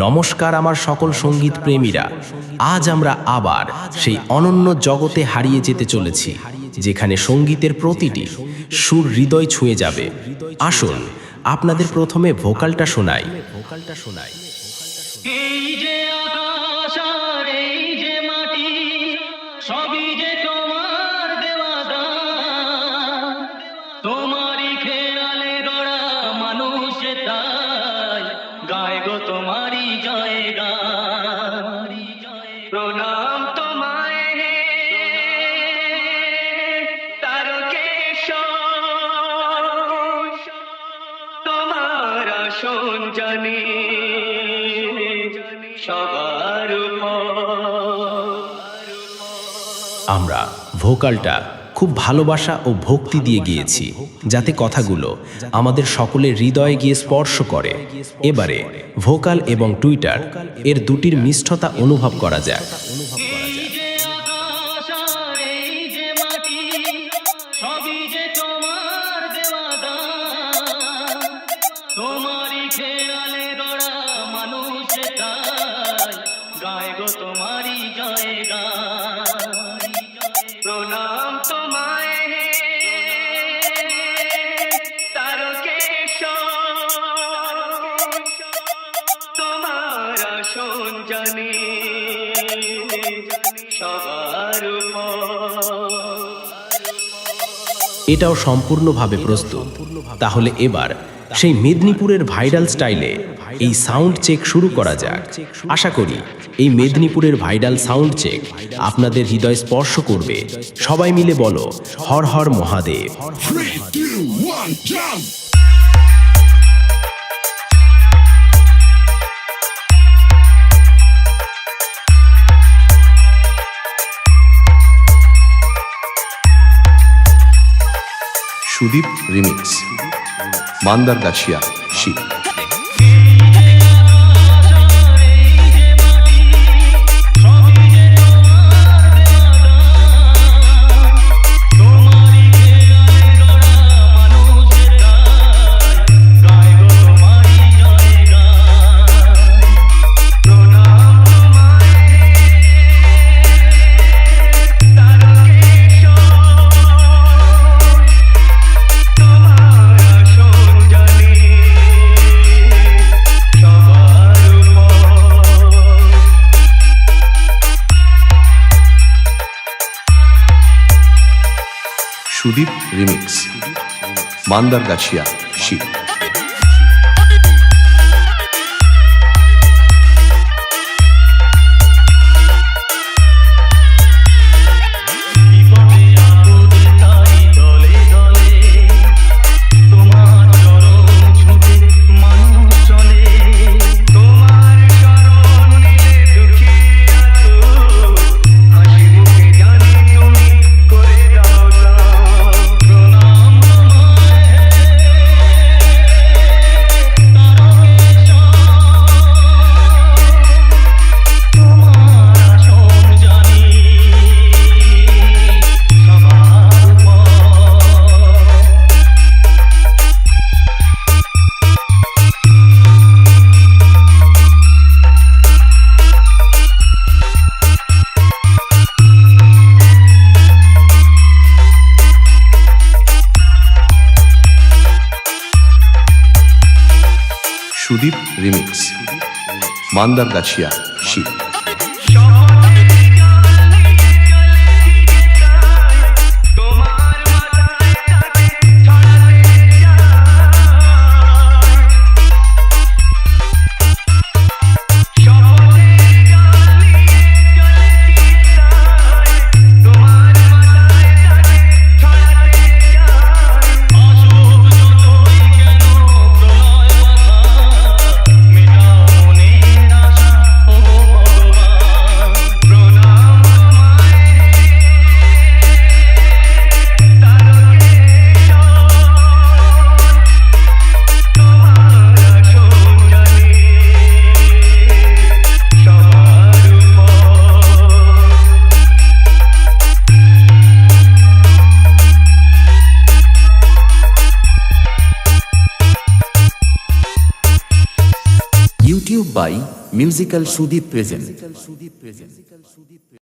নমস্কার আমার সকল সঙ্গীত প্রেমীরা। আজ আমরা আবার সেই অনন্য জগতে হারিয়ে যেতে চলেছি, যেখানে সঙ্গীতের প্রতিটি সুর হৃদয় ছুঁয়ে যাবে। আসুন আপনাদের প্রথমে ভোকালটা শোনাই। এই যে আকাশ আর এই যে মাটি, সবই যে তোমার দেওয়া দান। তোমারই খেয়ালে গড়া মানুষ তাই গায় গো তোমারই জয় গান। প্রণাম তোমায় হে তারকেশ্বর, তোমার আসন জানি সবার উপর। আমরা ভোকালটা খুব ভালোবাসা ও ভক্তি দিয়ে গিয়েছি, যাতে কথাগুলো আমাদের সকলের হৃদয়ে গিয়ে স্পর্শ করে। এবারে ভোকাল এবং টুইটার এর দুটির মিষ্টতা অনুভব করা যায়। এই যে আকাশ আর এই যে মাটি, সবই যে তোমার দেওয়া দান। তোমারই খেয়ালে গড়া মানুষ তাই গায় গো তোমারই জয় গান। প্রণাম তোমায় হে তারকেশ্বর, তোমার আসন জানি সবার উপর। এটাও সম্পূর্ণভাবে প্রস্তুত। তাহলে এবার সেই মেদিনীপুরের ভাইরাল স্টাইলে এই সাউন্ড চেক শুরু করা যাক। আশা করি এই মেদিনীপুরের ভাইরাল সাউন্ড চেক আপনাদের হৃদয় স্পর্শ করবে। সবাই মিলে বলো Har Har Mahadev. 3, 2, 1, jump! Sudip remix, Mandargachhia, Shiv. Sudip remix, Mandargachhia, Shiv. Sudip remix, Mandargachhia, Shiv. Musical Sudip present.